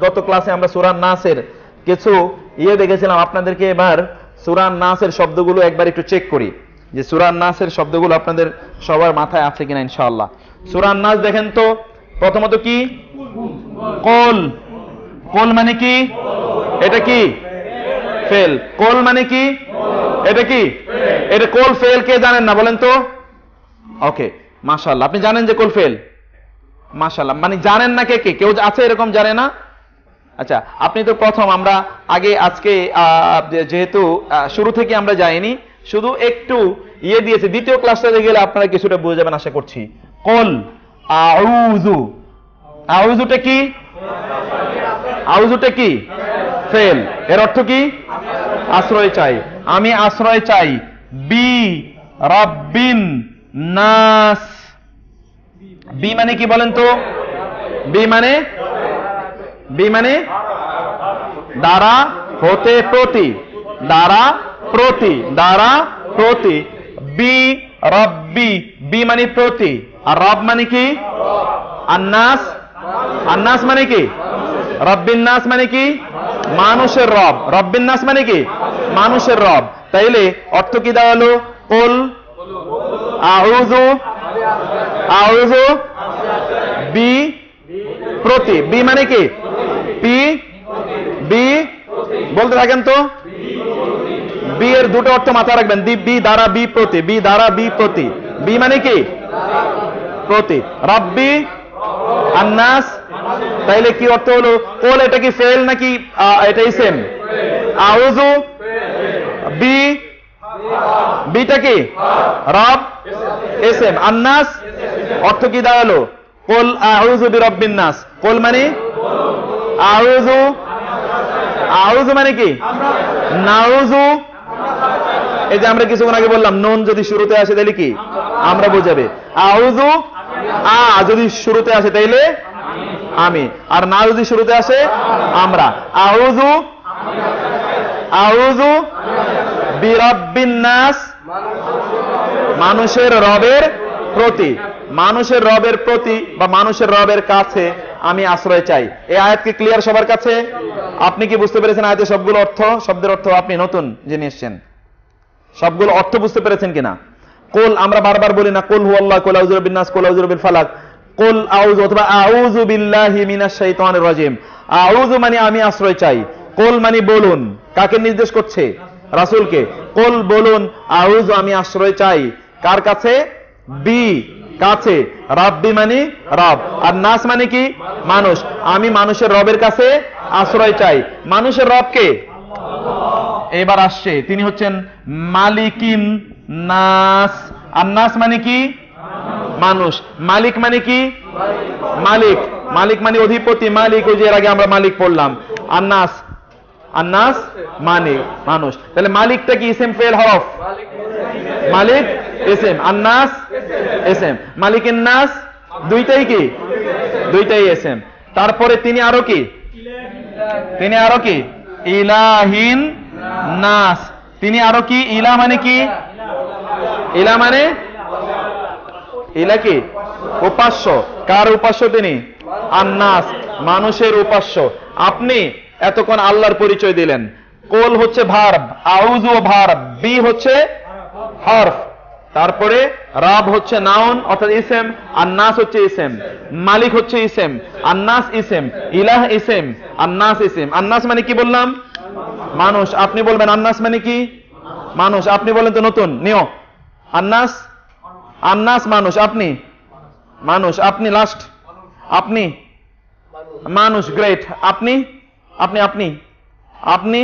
গত ক্লাসে আমরা সূরা নাসের কিছু দেখেছিলাম। আপনাদেরকে এবার সূরা নাসের শব্দগুলো একবার একটু চেক করি যে সূরা নাসের শব্দগুলো আপনাদের সবার মাথায় আছে কিনা ইনশাআল্লাহ। সূরা নাস দেখেন তো, প্রথমত কি? কল। কল মানে কি? এটা কি? ফেল। কল মানে কি? এটা কি? এটা কল ফেল কে জানেন না বলেন তো? ওকে, মাশাআল্লাহ, আপনি জানেন যে কল ফেল। মাশাআল্লাহ, মানে জানেন না কে কে? কেউ আছে এরকম জানে না? আচ্ছা, আপনি তো প্রথম, আমরা আজকে যেহেতু শুরু থেকে আমরা যাইনি, শুধু একটু দিয়েছি, দ্বিতীয় ক্লাসটাতে গেলে আপনারা কিছুটা বুঝে যাবেন আশা করছি। কল আউযু। আউযুটা কি? আউযুটা কি? ফেল। এর অর্থ কি? আশ্রয় চাই। আমি আশ্রয় চাই বি রাব্বিন নাস। বি মানে কি বলেন তো? বি মানে দ্বারা, হতে, প্রতি, দ্বারা, প্রতি, দ্বারা, প্রতি। বি রব্বি। বি মানে প্রতি, আর রব মানে কি? আন্নাস। আন্নাস মানে কি? রব্বিন নাস মানে কি? মানুষের রব। রব্বিন নাস মানে কি? মানুষের রব। তাইলে অর্থ কি দাঁড়ালো? কুল আউযু। আউযু বি প্রতি। বি মানে কি? বি বলতে থাকেন তো। বি এর দুটো অর্থ মাথায় রাখবেন, বি দ্বারা, বি প্রতি। বি দ্বারা, বি প্রতি। বি মানে কি? প্রতি। রব্বি আন্নাস। তাইলে কি অর্থ হলো? কোল এটা কি ফেল নাকি এটা ইসেম? আউযু বি, বিটা কি? রব, ইসেম। আন্নাস অর্থ কি দাঁড়ালো? কুল আউযু বিরাব্বিন নাস। কুল মানে আউযু। আউযু মানে কি? নাউযু। এই যে আমরা কিছুক্ষণ আগে বললাম, নুন যদি শুরুতে আসে তাহলে কি? আমরা বোঝাবে। আউযু যদি শুরুতে আসে তাইলে আমি, আর না যদি শুরুতে আসে আমরা। আউযু আউযু বিরাব্বিন নাস, মানুষের রবের প্রতি। মানুষের রবের প্রতি বা মানুষের রবের কাছে আমি আশ্রয় চাই। এই আয়াত কি ক্লিয়ার সবার কাছে? আপনি কি বুঝতে পেরেছেন আয়াতের সবগুলো অর্থ? শব্দের অর্থ আপনি নতুন জেনে এসেছেন, সবগুলো অর্থ বুঝতে পেরেছেন কিনা? কুল আমরা বারবার বলি না, কুল হুয়াল্লাহ, কুল আউযু বিরাব্বিন নাস, কুল আউযু বিল ফালাক, কুল আউযু অথবা আউযু বিল্লাহি মিনাশ শাইতানির রাজিম। আউযু মানে আমি আশ্রয় চাই, কুল মানে বলুন। কাকে নির্দেশ করছে? রাসূলকে। কুল বলুন, আউযু আমি আশ্রয় চাই কার কাছে? বি কাছে। রাব্বি মানে রব, আর নাস মানে কি? মানুষ। আমি মানুষের রবের কাছে আশ্রয় চাই। মানুষের রব কে? এবার আসছে, তিনি হচ্ছেন মালিকিন নাস। আর নাস মানে কি? মানুষ। মালিক মানে কি? মালিক। মালিক মানে অধিপতি, মালিক। ওই যে এর আগে আমরা মালিক পড়লাম। আন্নাস, আন্নাস মানে মানুষ। তাহলে মালিকটা কি ইসেম ফেল হরফ? মালিক ইসেম, আন্নাস ইসেম। মালিকিন নাস দুইটাই কি? দুইটাই ইসেম। তারপরে তিনি আরো কি? তিনি আরো কি? ইলাহিন নাস। তিনি আরো কি? ইলা মানে কি? ইলা মানে ইলা কি? উপাস্য। কার উপাস্য তিনি? আন্নাস, মানুষের উপাস্য। আপনি এতক্ষণ আল্লাহর পরিচয় দিলেন। কোল হচ্ছে ভার্ব, আউযু ভার্ব, বি হচ্ছে হরফ, তারপরে রব হচ্ছে নাউন অর্থাৎ ইসেম, আন্নাস হচ্ছে ইসেম, মালিক হচ্ছে ইসেম, আন্নাস ইসেম, ইলাহ ইসেম, আন্নাস ইসেম। আন্নাস মানে কি বললাম? মানুষ। আপনি বলবেন আন্নাস মানে কি? মানুষ। আপনি বলেন তো নতুন নিও। আন্নাস, আন্নাস মানুষ। আপনি মানুষ। আপনি লাস্ট। আপনি মানুষ। গ্রেট। আপনি আপনি আপনি আপনি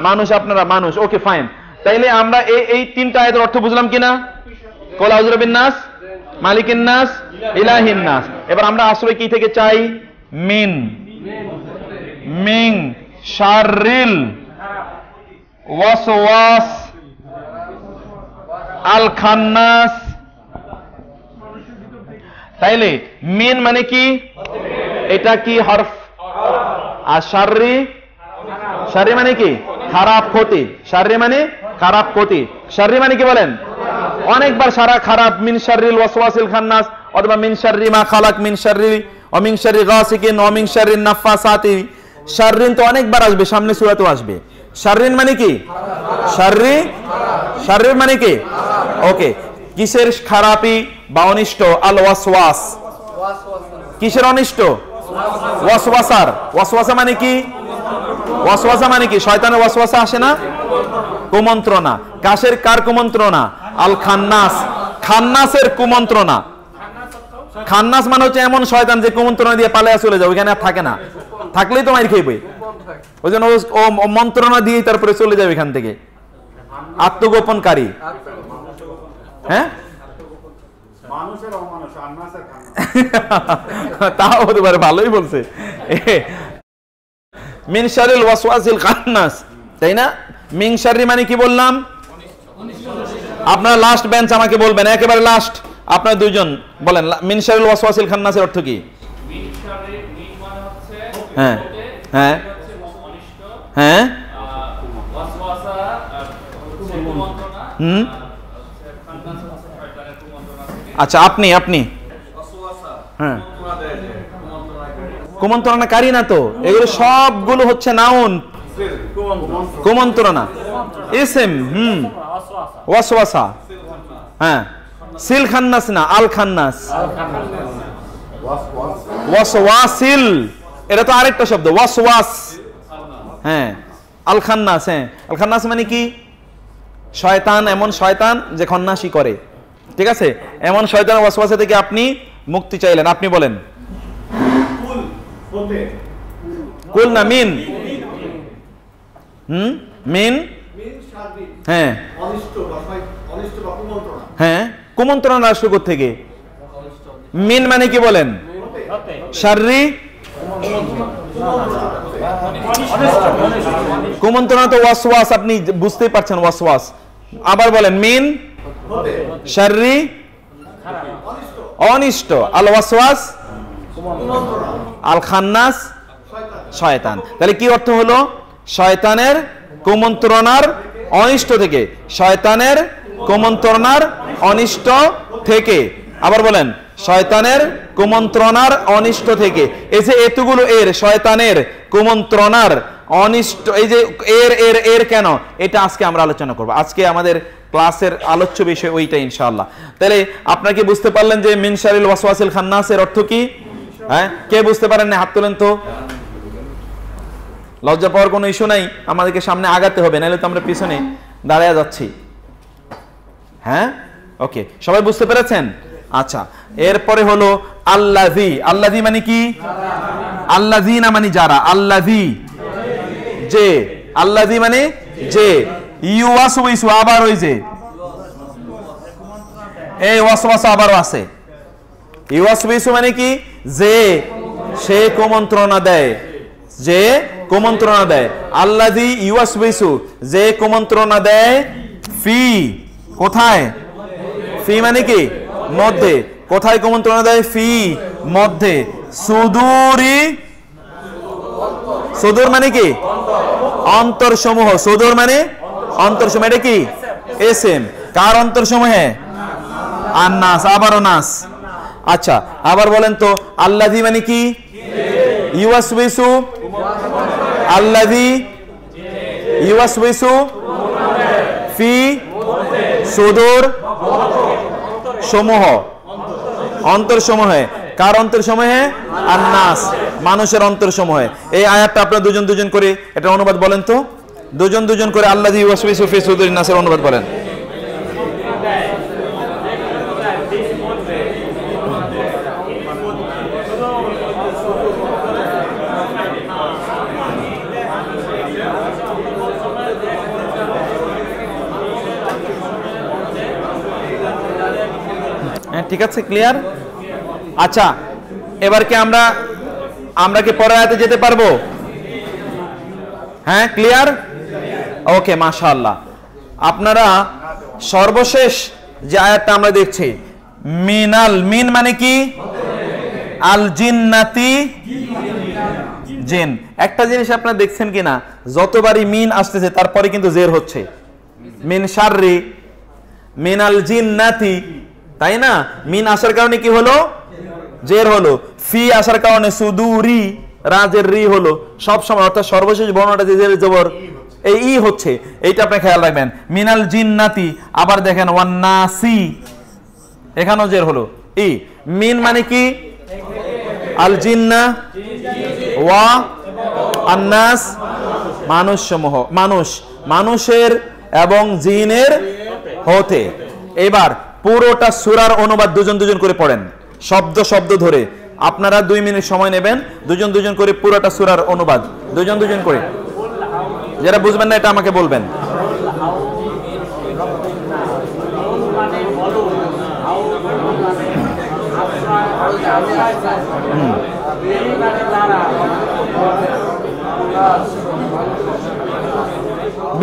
মানুষ। আপনারা মানুষ। Okay fine. তাইলে আমরা এই তিনটা আয়াতের অর্থ বুঝলাম কিনা? কুল আউযু বিরাব্বিন নাস, মালিকিন নাস, ইলাহিন নাস। এবার আমরা আশ্রয় কি থেকে চাই? মিন, মিন শাররিল ওয়াসওয়াস আল খান্নাস। তাইলে মিন মানে কি? এটা কি হরফ? আর শাররি, শাররি মানে কি? খারাপ, ক্ষতি। শাররি মানে খারাপ, ক্ষতি। শাররি মানে কি বলেন? অনেকবার সারা খারাপ। মিন শাররিল ওয়াসওয়াসিল খান্নাস অথবা মিন শাররি মা খালাক, মিন শাররি অমিন শাররি গাসিকিন অমিন শাররিন নাফাসাতি। শাররিন তো অনেকবার আসবে, সামনে সূরাতেও আসবে। শাররিন মানে কি? শাররিন মানে কি? ওকে, কিসের খারাপি বা অনিষ্ট? আল ওয়াসওয়াস। কিসের অনিষ্ট? ওয়াসওয়াসার। ওয়াসওয়াসা মানে কি? ওয়াসওয়াসা মানে কি? শয়তানের ওয়াসওয়াসা আসে না? কুমন্ত্রণা। কার কুমন্ত্রণা? আল খান্নাস। খান্নাসের কুমন্ত্রণা। খান্নাস মানে হচ্ছে এমন শয়তান যে কুমন্ত্রণা দিয়ে পালিয়ে চলে যায়, ওইখানে আর থাকে না, থাকলেই তো মাইর খাইবে। ওই জন্য ও মন্ত্রণা দিয়ে তারপরে চলে যাবে এখান থেকে। আত্মগোপনকারী। হ্যাঁ, তাও হতে পারে, ভালোই বলছে। মিন শাররিল ওয়াসওয়াসিল খান্নাস, তাই না? মিন শাররি মানে কি বললাম? আপনারা লাস্ট বেঞ্চ আমাকে বলবেন, একেবারে লাস্ট আপনারা দুইজন বলেন মিন শাররিল ওয়াসওয়াসিল খান্নাসের অর্থ কি? মিন শাররি, মিন মানে হচ্ছে হ্যাঁ হ্যাঁ হ্যাঁ, ওয়াসওয়াসা হচ্ছে কুমন্ত্রণা, খান্নাস হচ্ছে শয়তানের কুমন্ত্রণা থেকে। আচ্ছা, আপনি ওয়াসওয়াসা হ্যাঁ, কুমন্ত্রণাকারী। কুমন্ত্রণাকারী না তো, এগুলো সবগুলো হচ্ছে নাউন। কুমন্ত্রণা ইসম। ওয়াসওয়াসা। হ্যাঁ, সিল খান্নাস না, আল খান্নাস। ওয়াসওয়াসিল এটা তো আরেকটা শব্দ, ওয়াসওয়াস। হ্যাঁ, আল খান্নাস। হ্যাঁ, আল খান্নাস মানে কি? শয়তান, এমন শয়তান যে খন্নাসি করে। ঠিক আছে, এমন শয়তান ওয়াসওয়াসা থেকে আপনি মুক্তি চাইলেন। আপনি বলেন। কুল না মিন? মিন। হ্যাঁ হ্যাঁ, কুমন্ত্রণা আসলো থেকে। মিন মানে কি বলেন? শাররি। কুমন্ত্রণা তো ওয়াসওয়াস, আপনি বুঝতেই পারছেন ওয়াসওয়াস। আবার বলেন মিন শাররি অনিষ্ট, আল ওয়াসওয়াস আল খান্নাস শয়তান। তাহলে কি অর্থ হলো? শয়তানের কুমন্ত্রণার অনিষ্ট থেকে। শয়তানের কুমন্ত্রণার অনিষ্ট থেকে। আবার বলেন, শয়তানের কুমন্ত্রণার অনিষ্ট থেকে। এই যে এতগুলো এর, শয়তানের, কুমন্ত্রণার, অনিষ্ট, এই যে এর এর এর কেন, এটা আজকে আমরা আলোচনা করব। আজকে আমাদের ক্লাসের আলোচ্য বিষয় ওইটা ইনশাআল্লাহ। তাহলে আপনারা কি বুঝতে পারলেন যে মিন শাররিল ওয়াসওয়াসিল খান্নাসের অর্থ কি? হ্যাঁ, কে বুঝতে পারেন না? হাত তোলেন তো। লজ্জা পাওয়ার কোনো ইস্যু নাই, আমাদেরকে সামনে আগাতে হবে, নাহলে তো আমরা পিছনে দাঁড়িয়ে যাচ্ছি। হ্যাঁ, ওকে, সবাই বুঝতে পেরেছেন? আচ্ছা, এরপরে হলো আল্লাযী। আল্লাযী মানে কি? আল্লাযীনা মানে যারা, আল্লাযী যে, আল্লাযী মানে যে। ইউওয়াসওয়িসু আবার ওই যে, এই ওয়াসওয়াসা আবারও আছে। ইউওয়াসওয়িসু মানে কি? যে, সে কুমন্ত্রণা দেয়, যে কুমন্ত্রণা দেয়। আল্লাযী ইউওয়াসওয়িসু, যে কুমন্ত্রণা দেয়। ফি, কোথায়? ফি মানে কি? মধ্যে। কোথায় কুমন্ত্রণা দেয়? ফি, মধ্যে। সুদূরি, সুদূর মানে কি? অন্তরসমূহ। সুদূর মানে অন্তরসমূহ। এটা কি? এসএম। কার অন্তরসমূহে? আন্নাস। আবারও নাস। আচ্ছা, আবার বলেন তো আল্লাযী মানে কি? ইউওয়াসওয়িসু। আল্লাযী ইউওয়াসওয়িসু ফি সুদূর সমূহ, অন্তরসমূহে। কার অন্তরসমূহে? আন্নাস, মানুষের অন্তরসমূহে। এই আয়াতটা আপনারা দুজন দুজন করে এটা অনুবাদ বলেন তো। দুজন দুজন করে আল্লাযী ইউওয়াসওয়িসু ফি সুদূরিন নাসের অনুবাদ বলেন। ঠিক আছে, ক্লিয়ার? আচ্ছা, এবার কি আমরা কি পরের আয়াতে যেতে পারবো? হ্যাঁ, ক্লিয়ার? ওকে, মাশাআল্লাহ। আপনারা সর্বশেষ যে আয়াতটা আমরা দেখছি, মিনাল, মিন মানে কি? আল জিন্নাতি, জিন। একটা জিনিস আপনারা দেখছেন কিনা, যতবারই মিন আসতেছে তারপরে কিন্তু জের হচ্ছে। মিন শাররি, মিনাল জিন্নাতি, তাই না? মিন আসার কারণে কি হলো? জের হলো, ফি আসার কারণে সুদুরি, রাজের রি হলো সব সময়, অর্থাৎ সর্বশেষ বর্ণটা যে জের জবর এই ই হচ্ছে, এইটা আপনি খেয়াল রাখবেন। মিনাল জিন্নাতি, আবার দেখেন ওয়ান্নাসি, এখানেও জের হলো ই। মিন মানে কি? আল জিন্না, ওয়া আন্নাস, মানুষ সমূহ, মানুষ, মানুষের এবং জিনের হতে। এবার পুরোটা সূরার অনুবাদ দুজন দুজন করে পড়েন, শব্দ শব্দ ধরে। আপনারা 2 মিনিট সময় নেবেন, দুজন দুজন করে পুরোটা সূরার অনুবাদ, দুজন দুজন করে। যারা বুঝবেন না এটা আমাকে বলবেন।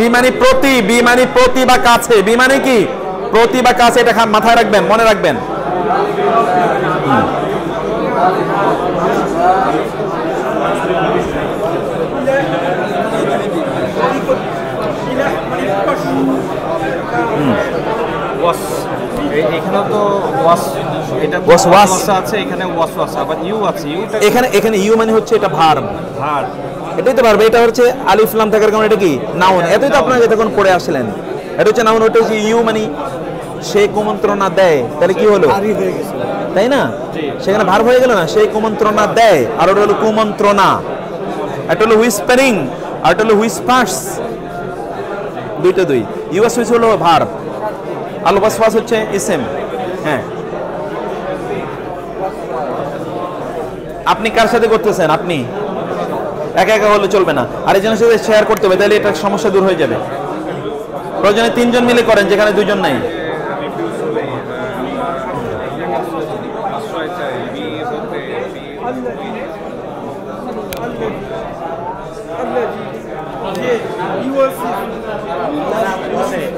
বিমানি প্রতি, বিমানি প্রতি বা কাছে, বিমানি কি? প্রতি বা কাছে, এটা মাথায় রাখবেন, মনে রাখবেন। এখানে তো ওয়াস, এটা ওয়াসওয়াস আছে, এখানে ওয়াসওয়াস, আবার ইউ আছে, ইউটা এখানে ইউ মানে হচ্ছে এটা ভার্ব, ভার, এটাই তো ভার্ব। এটা হচ্ছে আলিফ লাম থাকার কারণে এটা কি? নাউন। এতই তো আপনারা যতক্ষণ পড়ে আসলেন, এটা হচ্ছে নাউন। ওটা হচ্ছে ইউ মানে সে কুমন্ত্রণা দেয়, তাহলে কি হলো? তাই না? সেখানে ভার্ব হয়ে গেল না? সেই কুমন্ত্রণা দেয়, আর ওটা হলো কুমন্ত্রণা। এটা হলো হুইসপারিং, আর এটা হলো হুইসপার্স, দুইটা দুই। ইউএস হুইস হলো ভার্ব, আল ওয়াসওয়াস হচ্ছে ইসম। হ্যাঁ, আপনি কার সাথে করতেছেন? আপনি একা একা হলে চলবে না, আরেকজনের সাথে শেয়ার করতে হবে, তাহলে এটা সমস্যা দূর হয়ে যাবে। প্রয়োজনে 3 জন মিলে করেন, যেখানে 2 জন নাই।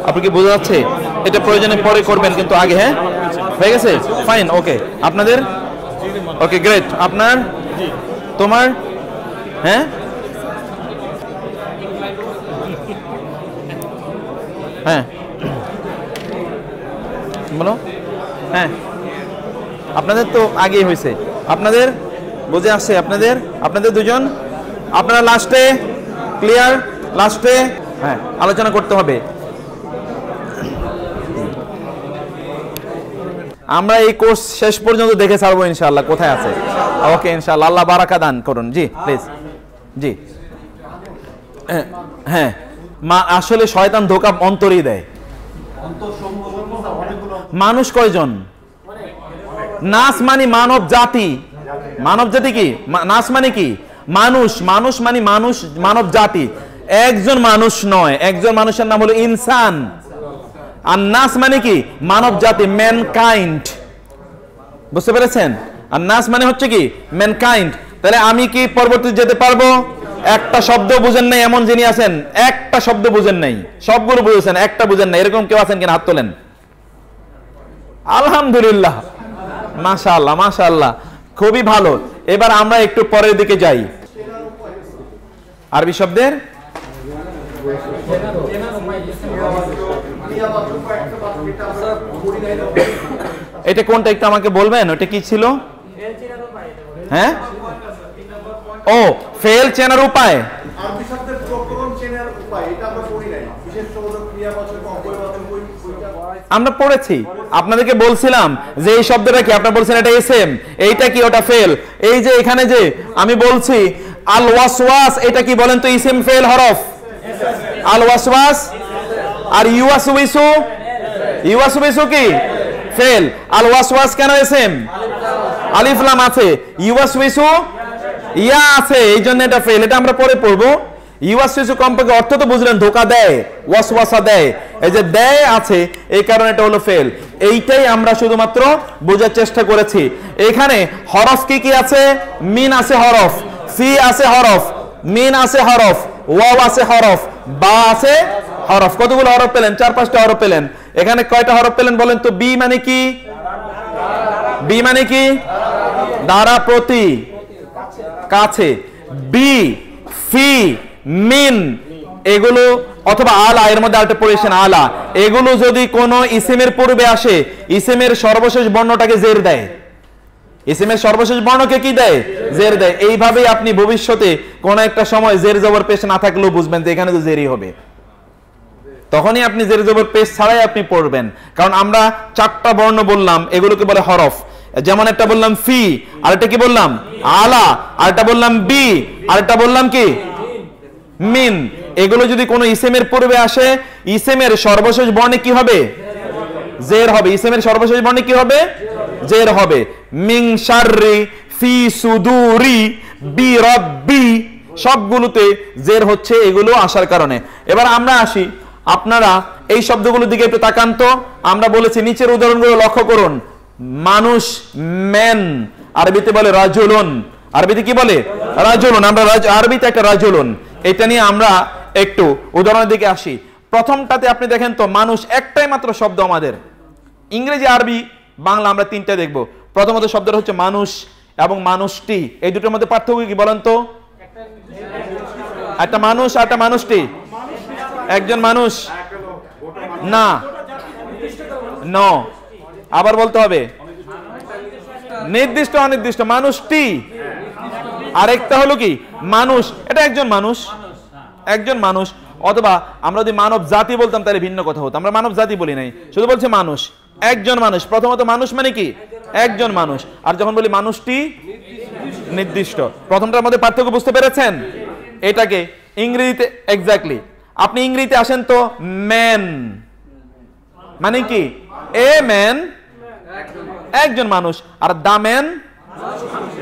আপনি কি বোঝা যাচ্ছে? এটা প্রয়োজনে পরে করবেন, কিন্তু আগে। হ্যাঁ, হয়ে গেছে, ফাইন, ওকে। আপনাদের ওকে, গ্রেট। আপনার, তোমার, হ্যাঁ, হ্যাঁ বলো। হ্যাঁ, আপনাদের তো আগেই হয়েছে, আপনাদের বুঝে আসছে। আপনাদের 2 জন, আপনারা লাস্টে ক্লিয়ার, লাস্টে হ্যাঁ আলোচনা করতে হবে। আমরা এই কোর্স শেষ পর্যন্ত দেখে ছাড়বো ইনশাআল্লাহ কোথায় আছে। ওকে, ইনশাআল্লাহ, আল্লাহ বারাকা দান করুন। জি প্লিজ, জি। হ্যাঁ, আসলে শয়তান ধোঁকা অন্তরেই দেয়। মানুষ কয়জন? নাস মানে মানব জাতি। মানব জাতি কি? নাস মানে কি? মানুষ। মানুষ মানে মানুষ, মানব জাতি। একজন মানুষ নয়, একজন মানুষের নাম হলো ইনসান। আর নাস মানে কি? মানব জাতি, ম্যানকাইন্ড। বুঝতে পেরেছেন? আর নাস মানে হচ্ছে কি? ম্যানকাইন্ড। তাহলে আমি কি পরবর্তী যেতে পারবো? একটা শব্দ বুঝেন নাই এমন যিনি আছেন? একটা শব্দ বুঝেন নাই, সবগুলো বুঝেছেন, একটা বুঝেন নাই, এরকম কেউ আছেন কিনা? হাত তোলেন। আলহামদুলিল্লাহ, মাশাআল্লাহ, মাশাআল্লাহ, খুবই ভালো। এবার আমরা একটু পরের দিকে যাই। আরবি শব্দের এটা কোনটা একটু আমাকে বলবেন? ওটা কি ছিল? হ্যাঁ, ও ফেল চেনার উপায়। আরবি শব্দের প্রকরণ চেনার উপায়, এটা আমরা পড়ি নাই। বিশেষ করে ক্রিয়াবাচক অব্যয়বাচক আমরা পড়েছি, আপনাদেরকে বলছিলাম যে এই শব্দটা কি, আপনারা বলছেন এটা এসএম, এইটা কি, ওটা ফেল। এই যে এখানে যে আমি বলছি আল ওয়াসওয়াস, এটা কি বলেন তো? ইসম ফেল হরফ, আল ওয়াসওয়াস। আর ইউয়াসউইসু, ইউয়াসউইসু কি? ফেল। আল ওয়াসওয়াস কেন এসএম? আলিফ লাম আছে। ইউয়াসউইসু ইয়া আছে, এই জন্য এটা ফেল। এটা আমরা পরে পড়বো। ইউয়াসউইসু কমপক্ষে অর্থ তো বুঝলেন, ধোঁকা দেয়, ওয়াসওয়াসা দেয়, এই যে দেয় আছে, এই কারণে এটা হলো ফেল। এইটাই আমরা শুধুমাত্র বোঝার চেষ্টা করেছি। এখানে হরফ কি কি আছে? মিন আছে হরফ, ফি আছে হরফ, মিন আছে হরফ, ওয়াও আছে হরফ, বা আছে হরফ। কতগুলো হরফ পেলেন? 4-5টা হরফ পেলেন। এখানে কয়টা হরফ পেলেন বলেন তো? বি মানে কি? বি মানে কি? দ্বারা, প্রতি, কাছে। বি, ফি, মিন, এগুলো অথবা আলা, এর মধ্যে আরেকটা পড়েছেন আলা, এগুলো যদি কোন ইসিমের পূর্বে আসে, ইসিমের সর্বশেষ বর্ণটাকে জের দেয়। ইসিমের সর্বশেষ বর্ণকে কি দেয়? জের দেয়। এইভাবেই আপনি ভবিষ্যতে কোন একটা সময় জের জবর পেশ না থাকলেও বুঝবেন যে এখানে তো জেরই হবে, তখনই আপনি জের জবর পেশ ছাড়াই আপনি পড়বেন। কারণ আমরা 4টা বর্ণ বললাম, এগুলোকে বলে হরফ। যেমন একটা বললাম ফি, আরেকটা কি বললাম আলা, আরেকটা বললাম বি, আরেকটা বললাম কি মিন। এগুলো যদি কোনো ইসেমের পূর্বে আসে, ইসেমের সর্বশেষ বর্ণে কি হবে? জের হবে। ইসেমের সর্বশেষ বর্ণে কি হবে? জের হবে। মিন শাররি, ফি সুদুরি, বি রব্বি, সবগুলোতে জের হচ্ছে এগুলো আসার কারণে। এবার আমরা আসি, আপনারা এই শব্দগুলোর দিকে একটু তাকান তো। আমরা বলেছি নিচের উদাহরণগুলো লক্ষ্য করুন। মানুষ, ম্যান, আরবিতে বলে রাজুলুন। আরবিতে কি বলে? রাজুলুন। আমরা আরবিতে একটা রাজুলুন, এটা নিয়ে আমরা একটু উদাহরণের দিকে আসি। প্রথমটাতে আপনি দেখেন তো, মানুষ একটাই মাত্র শব্দ আমাদের। ইংরেজি, আরবি, বাংলা আমরা 3টা দেখব। প্রথমত শব্দটা হচ্ছে মানুষ এবং মানুষটি। এই দুটোর মধ্যে পার্থক্য কি বলেন তো? একটা মানুষ আর একটা মানুষটি। একজন মানুষ না, ন, আবার বলতে হবে নির্দিষ্ট অনির্দিষ্ট। মানুষটি, আরেকটা হলো কি মানুষ, এটা একজন মানুষ, একজন মানুষ। অথবা আমরা যদি মানব জাতি বলতাম তাহলে ভিন্ন কথা হতো। আমরা মানব জাতি বলি নাই, শুধু বলছে মানুষ, একজন মানুষ। প্রথমত মানুষ মানে কি? একজন মানুষ। আর যখন বলি মানুষটি, নির্দিষ্ট। প্রথমটার মধ্যে পার্থক্য বুঝতে পেরেছেন? এটাকে ইংরেজিতে এক্স্যাক্টলি, আপনি ইংরেজিতে আসেন তো, ম্যান মানে কি? এ ম্যান, একজন মানুষ। আর দা ম্যান,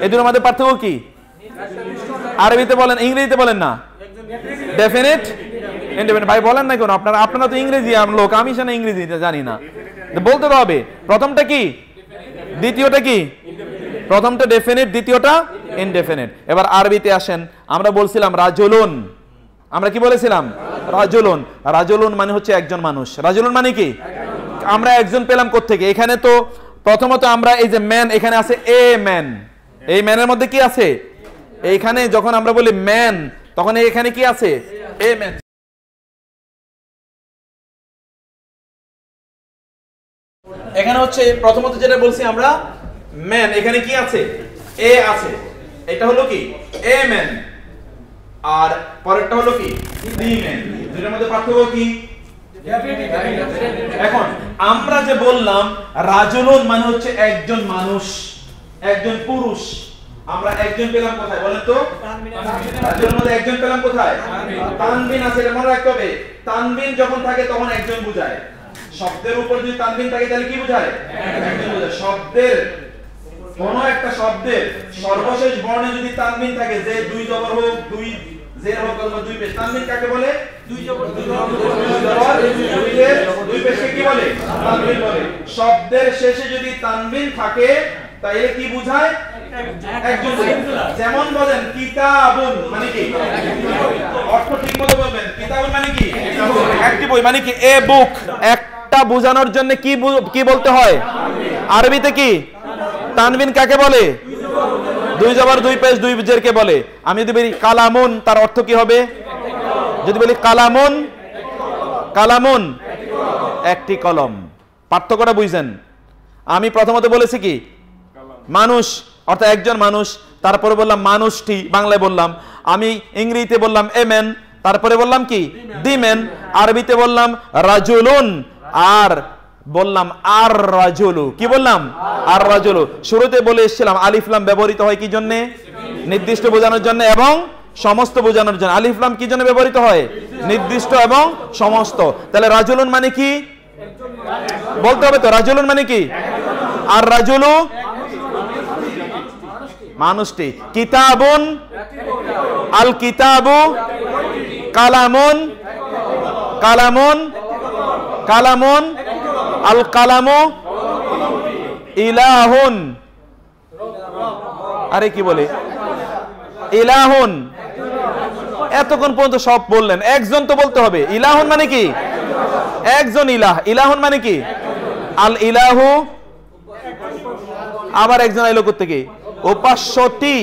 এই দুটোর মধ্যে পার্থক্য কি? আরবিতে বলেন, ইংরেজিতে বলেন না। Definite, indefinite. ভাই বলেন না কেন? আপনারা তো ইংরেজি লোক, আমি সেটা ইংরেজি জানি না, বলতে তো হবে। প্রথমটা কি, দ্বিতীয়টা কি? প্রথমটা ডেফিনিট, দ্বিতীয়টা ইনডেফিনিট। এবার আরবিতে আসেন, আমরা বলছিলাম রাজুলুন। আমরা কি বলেছিলাম? রাজুলুন। রাজুলুন মানে হচ্ছে একজন মানুষ। রাজুলুন মানে কি? আমরা একজন পেলাম কোত্থেকে? এখানে তো প্রথমত আমরা এই যে ম্যান, এখানে আছে এ ম্যান। এই ম্যানের মধ্যে কি আছে? এইখানে যখন আমরা বলি ম্যান, তখন এখানে কি আছে? A man. এখানে হচ্ছে প্রথমত যেটা বলছি আমরা ম্যান, এখানে কি আছে? এ আছে। এটা হলো কি? A man. আর পরেরটা হলো কি? The man. দুটোর মধ্যে পার্থক্য কি? এখন আমরা যে বললাম রাজুলুন মানে হচ্ছে একজন মানুষ, একজন পুরুষ। আমরা একজন পেলাম কোথায় বলেন তো? রাজুলুনের মধ্যে একজন পেলাম কোথায়? তানবিন আছে, এটা মনে রাখতে হবে। তানবিন যখন থাকে তখন একজন বোঝায়। শব্দের উপর যদি তানবিন থাকে তাহলে কি বোঝায়? একজন বোঝায়। শব্দের কোন একটা শব্দের সর্বশেষ বর্ণে যদি তানবিন থাকে, যে দুই জবর হোক, দুই জের হোক অথবা দুই পেশ, তানবিন কাকে বলে? দুই জবর, দুই জবর, দুই পেশকে কি বলে? তানবিন বলে। শব্দের শেষে যদি তানবিন থাকে তাহলে কি বোঝায়? একজন। যেমন বলেন কিতাবুন মানে কি? অর্থ ঠিকমতো বলবেন। কিতাবুন মানে কি? একটি বই। মানে কি? এ বুক। একটা বোঝানোর জন্য কি বলতে হয়? আরবিতে কি? তানবিন কাকে বলে? দুই জবর, দুই পেশ, দুই জেরকে বলে। আমি যদি বলি কালামুন, তার অর্থ কি হবে? যদি বলি কালামুন, কালামুন একটি কলম। পার্থক্যটা বুঝছেন? আমি প্রথমত বলেছি কি মানুষ, অর্থাৎ একজন মানুষ। তারপরে বললাম মানুষটি, বাংলায় বললাম। আমি ইংরেজিতে বললাম এ ম্যান, তারপরে বললাম কি? The man. আরবিতে বললাম রাজুলুন, আর বললাম আর রাজুলু। কি বললাম? আর রাজুলু। শুরুতে বলে এসেছিলাম আলিফ লাম ব্যবহৃত হয় কি জন্য? নির্দিষ্ট বোঝানোর জন্য এবং সমস্ত বোঝানোর জন্য। আলিফ লাম কি জন্য ব্যবহৃত হয়? নির্দিষ্ট এবং সমস্ত। তাহলে রাজুলুন মানে কি বলতে হবে তো? রাজুলুন মানে কি? আর রাজুলু মানুষটি। কিতাবুন, আল কিতাবু, কালামুন, কালামুন, কালামুন, আল কালামু, ইলাহুন। আরে কি বলে? ইলাহুন। এতক্ষণ পর্যন্ত সব বললেন, একজন তো বলতে হবে। ইলাহুন মানে কি? একজন ইলাহ। ইলাহুন মানে কি? আল ইলাহু, আবার একজন আইলো কোত্থেকে? উপাস্যটি।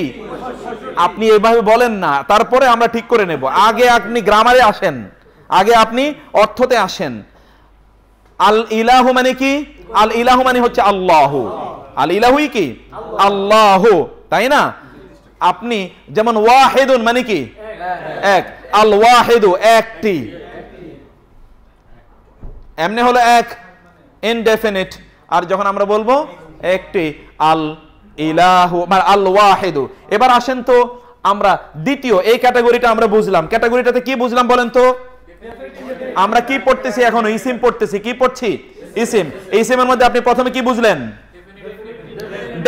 আপনি এভাবে বলেন না, তারপরে আমরা ঠিক করে নেব। আগে আপনি গ্রামারে আসেন, আগে আপনি অর্থতে আসেন। আল ইলাহু মানে কি? আল ইলাহু মানে হচ্ছে আল্লাহু। আল ইলাহুই কি আল্লাহ, তাই না? আপনি যেমন ওয়াহিদুন মানে কি এক, আল ওয়াহিদু একটি, এমনি হলো এক ইনডেফিনিট। আর যখন আমরা বলবো একটি আল ইলাহু মানে আল ওয়াহিদু। এবার আসেন তো আমরা দ্বিতীয় এই ক্যাটাগরিটা আমরা বুঝলাম, ক্যাটাগরিটাতে কি বুঝলাম বলেন তো? আমরা কি পড়তেছি এখন? ইসিম পড়তেছি। কি পড়ছি? ইসিম। ইসিমের মধ্যে আপনি প্রথমে কি বুঝলেন?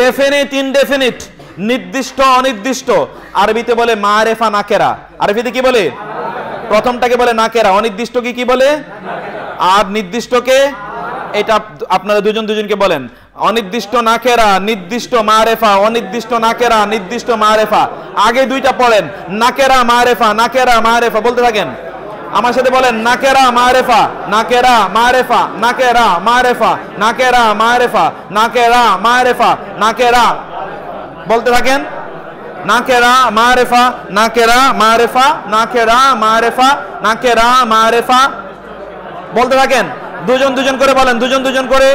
ডেফিনিট, ইনডেফিনিট, নির্দিষ্ট, অনির্দিষ্ট। আরবিতে বলে মারেফা নাকেরা। আরবিতে কি বলে? প্রথমটাকে বলে নাকেরা, অনির্দিষ্টকে কি বলে? আর নির্দিষ্টকে, এটা আপনারা দুজনকে বলেন। অনির্দিষ্ট নাকেরা, নির্দিষ্ট মারেফা, অনির্দিষ্ট নাকেরা, নির্দিষ্ট মারেফা। আগে দুইটা পড়েন, নাকেরা মারেফা, নাকেরা মারেফা, বলতে থাকেন। আমার সাথে বলেন, নাকেরা মারেফা, নাকেরা মারেফা, নাকেরা মারেফা, নাকেরা মারেফা, নাকেরা মারেফা, নাকেরা, বলতে থাকেন। নাকেরা মারেফা, নাকেরা মারেফা, নাকেরা মারেফা, নাকেরা মারেফা, বলতে থাকেন। দুজন করে বলেন, দুজন করে।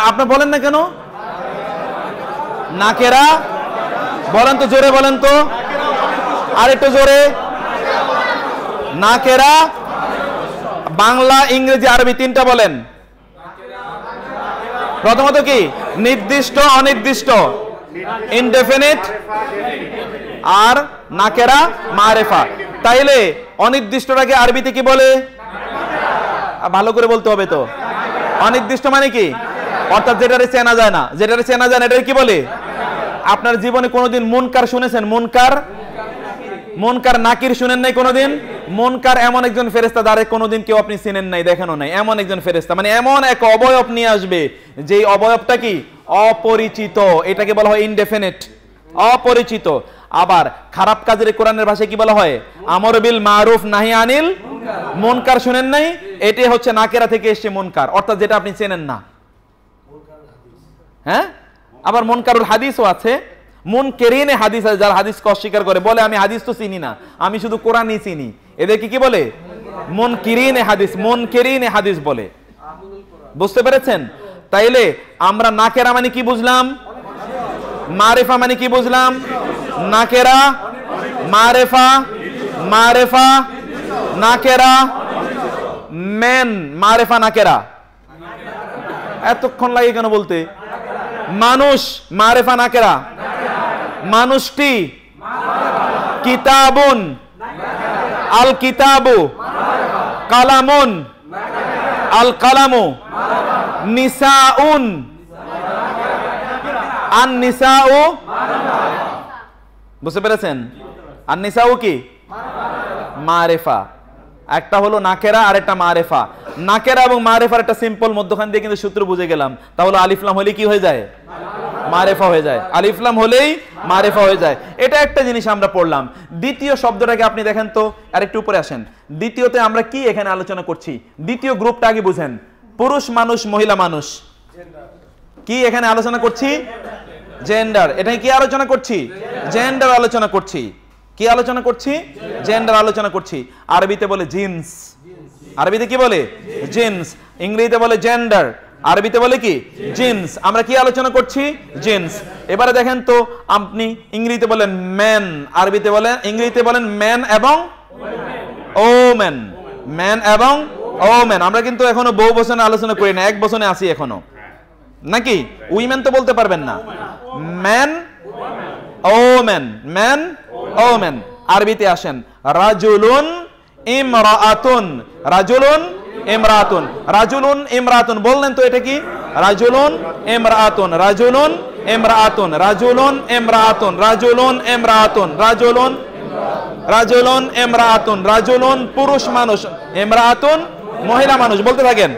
আপনি বলেন না কেন? নাকেরা বলেন তো, জোরে বলেন তো, আর একটু জোরে। নাকেরা বাংলা, ইংরেজি, আরবি তিনটা বলেন। প্রথমত কি? নির্দিষ্ট, অনির্দিষ্ট, ইনডেফিনিট, আর নাকেরা মারেফা। তাইলে অনির্দিষ্টটাকে আরবিতে কি বলে? ভালো করে বলতে হবে তো। অনির্দিষ্ট মানে কি? অর্থাৎ যেটারে চেনা যায় না, যেটারে চেনা যায় না, এটাকে কি বলে? আপনার জীবনে কোনোদিন মুনকার শুনেছেন? মুনকার নাকির শুনেন নাই কোনোদিন? মুনকার এমন একজন ফেরেশতা যারে কোনোদিন কেউ আপনি চিনেন নাই, দেখানো নাই, এমন একজন ফেরেশতা, মানে এমন এক অবয়ব নিয়ে আসবে যেই অবয়বটা কি অপরিচিত, এটাকে বলা হয় ইনডেফিনিট, অপরিচিত। আবার খারাপ কাজের কোরআনের ভাষায় কি বলা হয়? আমর বিল মারুফ নাহি আনিল মুনকার, শুনেন নাই? এটাই হচ্ছে নাকেরা থেকে এসেছে মুনকার, অর্থাৎ যেটা আপনি চেনেন না। হ্যাঁ, আবার মুনকারুল হাদিসও আছে, মুনকেরিনে হাদিস আছে, যারা হাদিসকে অস্বীকার করে, বলে আমি হাদিস তো চিনি না, আমি শুধু কোরআনই চিনি, এদেরকে কি বলে? মুনকিরিনে হাদিস, মুনকেরিনে হাদিস বলে। বুঝতে পেরেছেন? তাইলে আমরা নাকেরা মানে কি বুঝলাম? মারেফা মানে কি বুঝলাম? নাকেরা, মারেফা, মারেফা, নাকেরা, মেন, মারেফা, নাকেরা। এতক্ষণ লাগে কেন বলতে? মানুষ, মারেফা, নাকেরা। মানুষটি, কিতাবুন, আল কিতাবু, কালামুন, আল কালামু, নিসাউন, আন নিসাউ, বুঝতে পেরেছেন? আন নিসাউ কি? মারেফা। একটা হলো নাকেরা আর একটা মারেফা। নাকেরা এবং মারেফার একটা সিম্পল মধ্যখান দিয়ে কিন্তু সূত্র বুঝে গেলাম। তাহলে আলিফলাম হলে কি হয়ে যায়? মারেফা হয়ে যায়। আলিফলাম হলেই মারেফা হয়ে যায়। এটা একটা জিনিস আমরা পড়লাম। দ্বিতীয় শব্দটাকে আপনি দেখেন তো, আর একটু উপরে আসেন। দ্বিতীয়তে আমরা কি এখানে আলোচনা করছি? দ্বিতীয় গ্রুপটা আগে বুঝেন। পুরুষ মানুষ, মহিলা মানুষ। কি এখানে আলোচনা করছি? জেন্ডার। এটা কি আলোচনা করছি? জেন্ডার আলোচনা করছি। কি আলোচনা করছি? জেন্ডার আলোচনা করছি। আরবিতে বলে জিন্স। আরবিতে কি বলে? জিন্স। ইংরেজিতে বলে জেন্ডার, আরবিতে বলে কি? জিন্স। আমরা কি আলোচনা করছি? জিন্স। এবারে দেখেন তো, আপনি ইংরেজিতে বলেন ম্যান, আরবিতে বলেন, ইংরেজিতে বলেন ম্যান এবং ওম্যান। ম্যান এবং ওম্যান। আমরা কিন্তু এখনো বহু বচনে আলোচনা করি না, এক বচনে আছি এখনো, নাকি? উইমেন তো বলতে পারবেন না। Man, woman, man, woman. আরবিতে আসেন, রাজুলুন, ইমরাআতুন। রাজুলুন, ইমরাআতুন। রাজুলুন, ইমরাআতুন বললেন তো, এটা কি? রাজুলুন, ইমরাআতুন, রাজুলুন, ইমরাআতুন, রাজুলুন, ইমরাআতুন, রাজুলুন, ইমরাআতুন, রাজুলুন, রাজুলুন, ইমরাআতুন, রাজুলুন পুরুষ মানুষ, ইমরাআতুন মহিলা মানুষ, বলতে থাকেন।